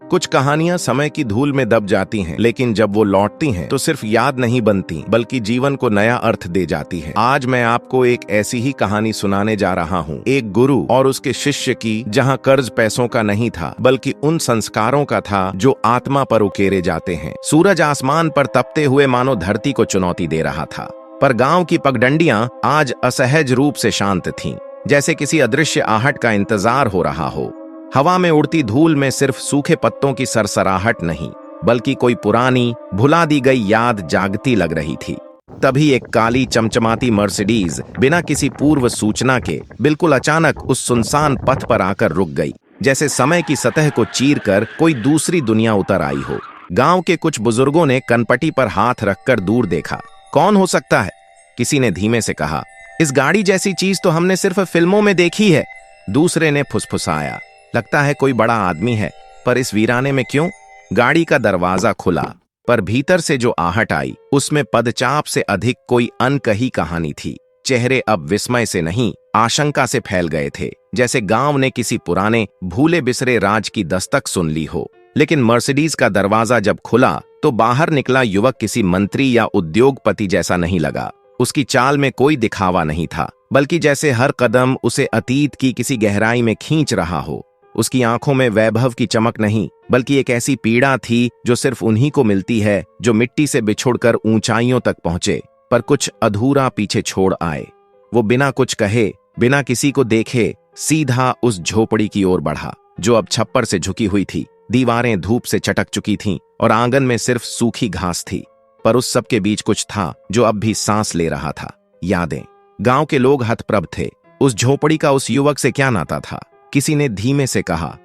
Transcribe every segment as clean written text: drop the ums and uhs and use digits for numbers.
कुछ कहानियां समय की धूल में दब जाती हैं, लेकिन जब वो लौटती हैं तो सिर्फ याद नहीं बनती बल्कि जीवन को नया अर्थ दे जाती है। आज मैं आपको एक ऐसी ही कहानी सुनाने जा रहा हूँ, एक गुरु और उसके शिष्य की, जहाँ कर्ज पैसों का नहीं था बल्कि उन संस्कारों का था जो आत्मा पर उकेरे जाते हैं। सूरज आसमान पर तपते हुए मानो धरती को चुनौती दे रहा था, पर गांव की पगडंडियां आज असहज रूप से शांत थीं, जैसे किसी अदृश्य आहट का इंतजार हो रहा हो। हवा में उड़ती धूल में सिर्फ सूखे पत्तों की सरसराहट नहीं, बल्कि कोई पुरानी भुला दी गई याद जागती लग रही थी। तभी एक काली चमचमाती मर्सिडीज बिना किसी पूर्व सूचना के बिल्कुल अचानक उस सुनसान पथ पर आकर रुक गई, जैसे समय की सतह को चीरकर कोई दूसरी दुनिया उतर आई हो। गांव के कुछ बुजुर्गों ने कनपटी पर हाथ रखकर दूर देखा। कौन हो सकता है? किसी ने धीमे से कहा। इस गाड़ी जैसी चीज तो हमने सिर्फ फिल्मों में देखी है। दूसरे ने फुसफुसाया। लगता है कोई बड़ा आदमी है, पर इस वीराने में क्यों? गाड़ी का दरवाजा खुला, पर भीतर से जो आहट आई उसमें पदचाप से अधिक कोई अनकही कहानी थी। चेहरे अब विस्मय से नहीं, आशंका से फैल गए थे, जैसे गांव ने किसी पुराने भूले बिसरे राज की दस्तक सुन ली हो। लेकिन मर्सिडीज का दरवाजा जब खुला तो बाहर निकला युवक किसी मंत्री या उद्योगपति जैसा नहीं लगा। उसकी चाल में कोई दिखावा नहीं था, बल्कि जैसे हर कदम उसे अतीत की किसी गहराई में खींच रहा हो। उसकी आंखों में वैभव की चमक नहीं, बल्कि एक ऐसी पीड़ा थी जो सिर्फ उन्हीं को मिलती है जो मिट्टी से बिछुड़कर ऊंचाइयों तक पहुंचे, पर कुछ अधूरा पीछे छोड़ आए। वो बिना कुछ कहे, बिना किसी को देखे सीधा उस झोपड़ी की ओर बढ़ा, जो अब छप्पर से झुकी हुई थी। दीवारें धूप से चटक चुकी थीं और आंगन में सिर्फ सूखी घास थी, पर उस सब के बीच कुछ था जो अब भी सांस ले रहा था। यादें। गांव के लोग हतप्रभ थे। उस झोपड़ी का उस युवक से क्या नाता था? किसी ने धीमे से कहा,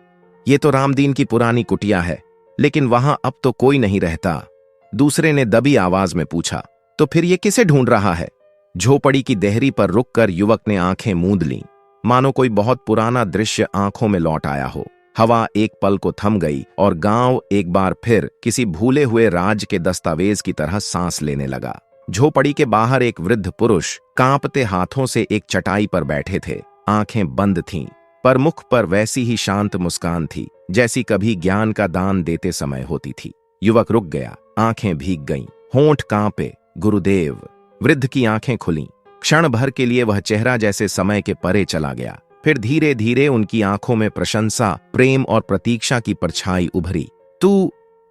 ये तो रामदीन की पुरानी कुटिया है, लेकिन वहां अब तो कोई नहीं रहता। दूसरे ने दबी आवाज में पूछा, तो फिर ये किसे ढूंढ रहा है? झोपड़ी की देहरी पर रुककर युवक ने आंखें मूंद लीं, मानो कोई बहुत पुराना दृश्य आंखों में लौट आया हो। हवा एक पल को थम गई और गांव एक बार फिर किसी भूले हुए राज के दस्तावेज की तरह सांस लेने लगा। झोपड़ी के बाहर एक वृद्ध पुरुष कांपते हाथों से एक चटाई पर बैठे थे। आंखें बंद थीं, पर मुख पर वैसी ही शांत मुस्कान थी जैसी कभी ज्ञान का दान देते समय होती थी। युवक रुक गया, आंखें भीग गईं, होंठ कांपे। गुरुदेव। वृद्ध की आंखें खुलीं। क्षण भर के लिए वह चेहरा जैसे समय के परे चला गया। फिर धीरे धीरे उनकी आंखों में प्रशंसा, प्रेम और प्रतीक्षा की परछाई उभरी। तू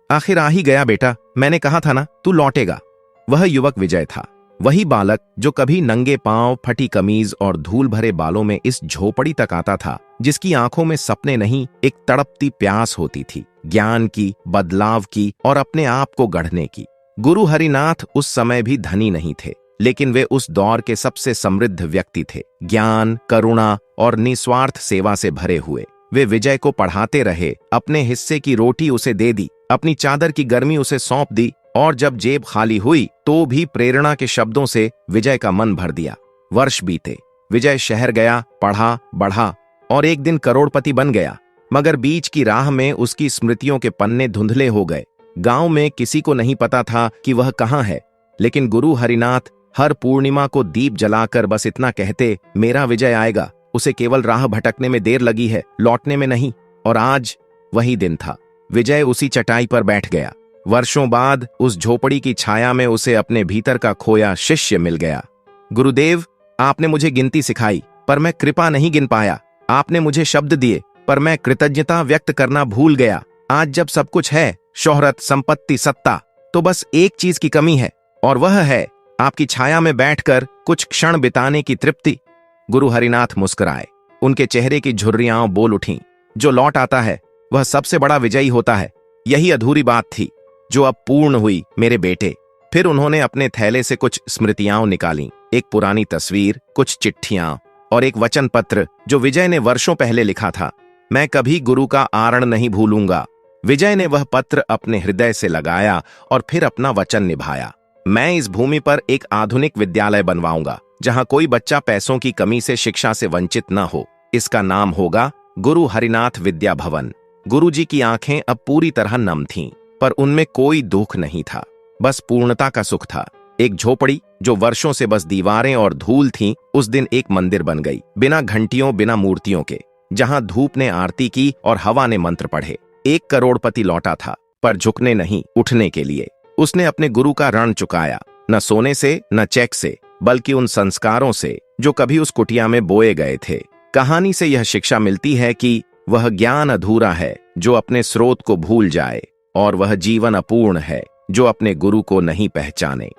आखिर आ ही गया बेटा, मैंने कहा था ना तू लौटेगा। वह युवक विजय था, वही बालक जो कभी नंगे पांव, फटी कमीज और धूल भरे बालों में इस झोपड़ी तक आता था, जिसकी आंखों में सपने नहीं, एक तड़पती प्यास होती थी, ज्ञान की, बदलाव की और अपने आप को गढ़ने की। गुरु हरिनाथ उस समय भी धनी नहीं थे, लेकिन वे उस दौर के सबसे समृद्ध व्यक्ति थे। ज्ञान, करुणा और निस्वार्थ सेवा से भरे हुए वे विजय को पढ़ाते रहे, अपने हिस्से की रोटी उसे दे दी, अपनी चादर की गर्मी उसे सौंप दी, और जब जेब खाली हुई तो भी प्रेरणा के शब्दों से विजय का मन भर दिया। वर्ष बीते, विजय शहर गया, पढ़ा, बढ़ा और एक दिन करोड़पति बन गया। मगर बीच की राह में उसकी स्मृतियों के पन्ने धुंधले हो गए। गांव में किसी को नहीं पता था कि वह कहाँ है, लेकिन गुरु हरिनाथ हर पूर्णिमा को दीप जलाकर बस इतना कहते, मेरा विजय आएगा, उसे केवल राह भटकने में देर लगी है, लौटने में नहीं। और आज वही दिन था। विजय उसी चटाई पर बैठ गया। वर्षों बाद उस झोपड़ी की छाया में उसे अपने भीतर का खोया शिष्य मिल गया। गुरुदेव, आपने मुझे गिनती सिखाई, पर मैं कृपा नहीं गिन पाया। आपने मुझे शब्द दिए, पर मैं कृतज्ञता व्यक्त करना भूल गया। आज जब सब कुछ है, शोहरत, संपत्ति, सत्ता, तो बस एक चीज की कमी है, और वह है आपकी छाया में बैठकर कुछ क्षण बिताने की तृप्ति। गुरु हरिनाथ मुस्कुराए। उनके चेहरे की झुर्रियां बोल उठीं, जो लौट आता है वह सबसे बड़ा विजयी होता है। यही अधूरी बात थी जो अब पूर्ण हुई मेरे बेटे। फिर उन्होंने अपने थैले से कुछ स्मृतियां निकालीं, एक पुरानी तस्वीर, कुछ चिट्ठियां और एक वचन पत्र जो विजय ने वर्षों पहले लिखा था। मैं कभी गुरु का आरण नहीं भूलूंगा। विजय ने वह पत्र अपने हृदय से लगाया और फिर अपना वचन निभाया। मैं इस भूमि पर एक आधुनिक विद्यालय बनवाऊंगा, जहां कोई बच्चा पैसों की कमी से शिक्षा से वंचित न हो। इसका नाम होगा गुरु हरिनाथ विद्या भवन। गुरुजी की आंखें अब पूरी तरह नम थीं, पर उनमें कोई दुख नहीं था, बस पूर्णता का सुख था। एक झोपड़ी जो वर्षों से बस दीवारें और धूल थीं, उस दिन एक मंदिर बन गई, बिना घंटियों, बिना मूर्तियों के, जहां धूप ने आरती की और हवा ने मंत्र पढ़े। एक करोड़पति लौटा था, पर झुकने नहीं, उठने के लिए। उसने अपने गुरु का ऋण चुकाया, न सोने से न चेक से, बल्कि उन संस्कारों से जो कभी उस कुटिया में बोए गए थे। कहानी से यह शिक्षा मिलती है कि वह ज्ञान अधूरा है जो अपने स्रोत को भूल जाए, और वह जीवन अपूर्ण है जो अपने गुरु को नहीं पहचाने।